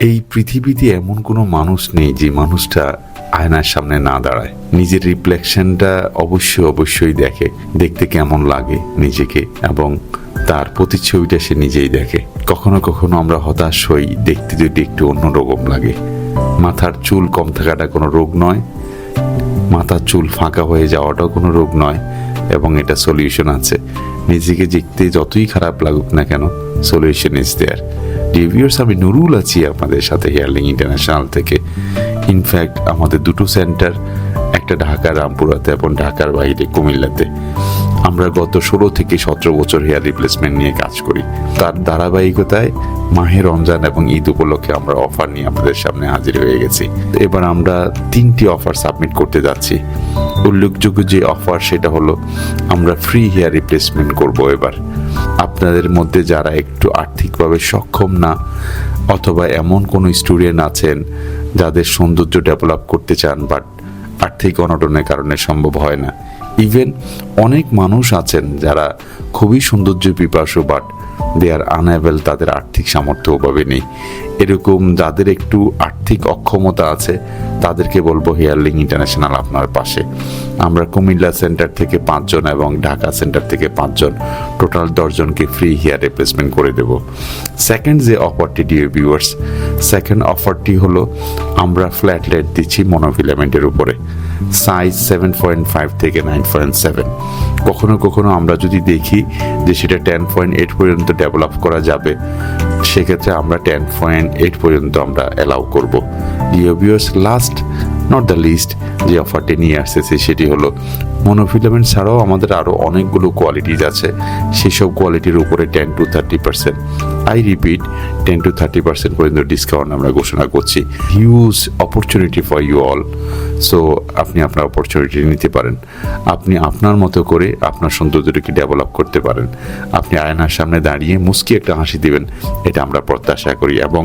এই পৃথিবীতে এমন কোনো মানুষ নেই যে মানুষটা আয়নার সামনে না দাঁড়ায়, নিজের রিফ্লেকশনটা অবশ্যই দেখে, দেখতে কেমন লাগে নিজেকে, এবং তার প্রতিচ্ছবিটা সে নিজেই দেখে। কখনো কখনো আমরা হতাশ হই, দেখতে যদি একটু অন্যরকম লাগে। মাথার চুল কম থাকাটা কোনো রোগ নয়, মাথার চুল ফাঁকা হয়ে যাওয়াটাও কোনো রোগ নয়, এবং এটা সলিউশন আছে। নিজেকে দেখতে যতই খারাপ লাগুক না কেন, solution is there. Dear viewers, আমি নুরুল আছি আপনাদের সাথে হেয়ারলিং ইন্টারন্যাশনাল থেকে। ইনফ্যাক্ট আমাদের দুটো সেন্টার, একটা ঢাকা রামপুরাতে এবং ঢাকার বাইরে কুমিল্লাতে। আমরা গত 16 থেকে 17 বছর হেয়ার রিপ্লেসমেন্ট নিয়ে কাজ করি। তার ধারাবাহিকতায় মাহে রমজান এবং ঈদ উপলক্ষে আমরা অফার নিয়ে আপনাদের সামনে হাজির হয়ে গেছি। এবার আমরা 3টি অফার সাবমিট করতে যাচ্ছি। উল্লেখযোগ্য যে অফার সেটা হলো আমরা ফ্রি হেয়ার রিপ্লেসমেন্ট করব এবার। আপনাদের মধ্যে যারা একটু আর্থিকভাবে সক্ষম না, অথবা এমন কোনো স্টুডেন্ট আছেন যাদের সৌন্দর্য ডেভেলপ করতে চান বাট আর্থিক অনটনের কারণে সম্ভব হয় না, ইভেন অনেক মানুষ আছেন যারা খুবই সৌন্দর্য পিপাসু বাট দে আর আনএবল, তাদের আর্থিক সামর্থ্য ওভাবে নেই, এরকম যাদের একটু আর্থিক অক্ষমতা আছে তাদেরকে বলবো হেয়ারলিং ইন্টারন্যাশনাল আপনার পাশে। আমরা কুমিল্লা সেন্টার থেকে 5 জন এবং ঢাকা সেন্টার থেকে 5 জন, টোটাল 10 জনকে ফ্রি হেয়ার রিপ্লেসমেন্ট করে দেব। সেকেন্ড যে অফারটি ডিয়ার ভিউয়ার্স, সেকেন্ড অফারটি হলো আমরা ফ্ল্যাট রেট দিচ্ছি মনোফিলামেন্টের উপরে, সাইজ 7.5 থেকে 9.7। কখনো কখনো আমরা যদি দেখি যে সেটা 10.8 পর্যন্ত ডেভেলপ করা যাবে, সেক্ষেত্রে আমরা 10.8 পর্যন্ত আমরা অ্যালাউ করব। Dear viewers, last not the list যে অফারটি নিয়ে আসতেছি সেটি হলো মনোফিলামেন্ট ছাড়াও আমাদের আরও অনেকগুলো কোয়ালিটিজ আছে। সেসব কোয়ালিটির উপরে 10 to 30%, আই রিপিট 10 to 30% পর্যন্ত ডিসকাউন্ট আমরা ঘোষণা করছি। Huge opportunity for you all. So আপনি আপনার অপরচুনিটি নিতে পারেন। আপনি আপনার মতো করে আপনার সৌন্দর্যটাকে ডেভেলপ করতে পারেন। আপনি আয়নার সামনে দাঁড়িয়ে মুস্কি একটা হাসি দিবেন, এটা আমরা প্রত্যাশা করি, এবং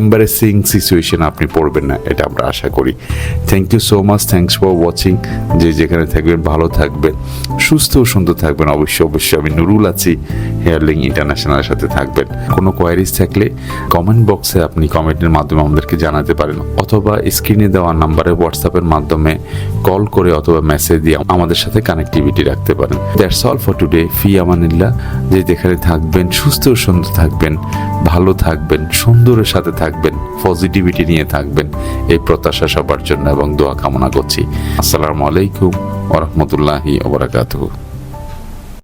এম্বারেসিং সিচুয়েশন আপনি পড়বেন না, এটা আমরা আশা করি। Thank you so much, thanks for watching. যে যেখানে থাকবেন ভালো থাকবেন, সুস্থ ও সুন্দর থাকবেন। অবশ্যই আমি নুরুল আছি, হেয়ারলিং ইন্টারন্যাশনালের সাথে থাকবেন। কোনো কোয়ারিজ থাকলে কমেন্ট বক্সে আপনি কমেন্টের মাধ্যমে আমাদেরকে জানাতে পারেন, অথবা স্ক্রিনে দেওয়া নাম্বারে হোয়াটসঅ্যাপের মাধ্যমে কল করে অথবা মেসেজ দিয়ে আমাদের সাথে কানেক্টিভিটি রাখতে পারেন। That's all for today. ফি আমানিল্লাহ। যে যেখানে থাকবেন সুস্থ ও সুন্দর থাকবেন, ভালো থাকবেন, সুন্দরের সাথে থাকবেন, পজিটিভিটি নিয়ে থাকবেন, এই প্রত্যাশা সবার জন্য এবং দোয়া কামনা করছি। আসসালামু আলাইকুম ওয়া রাহমাতুল্লাহি ওয়া বারাকাতুহু।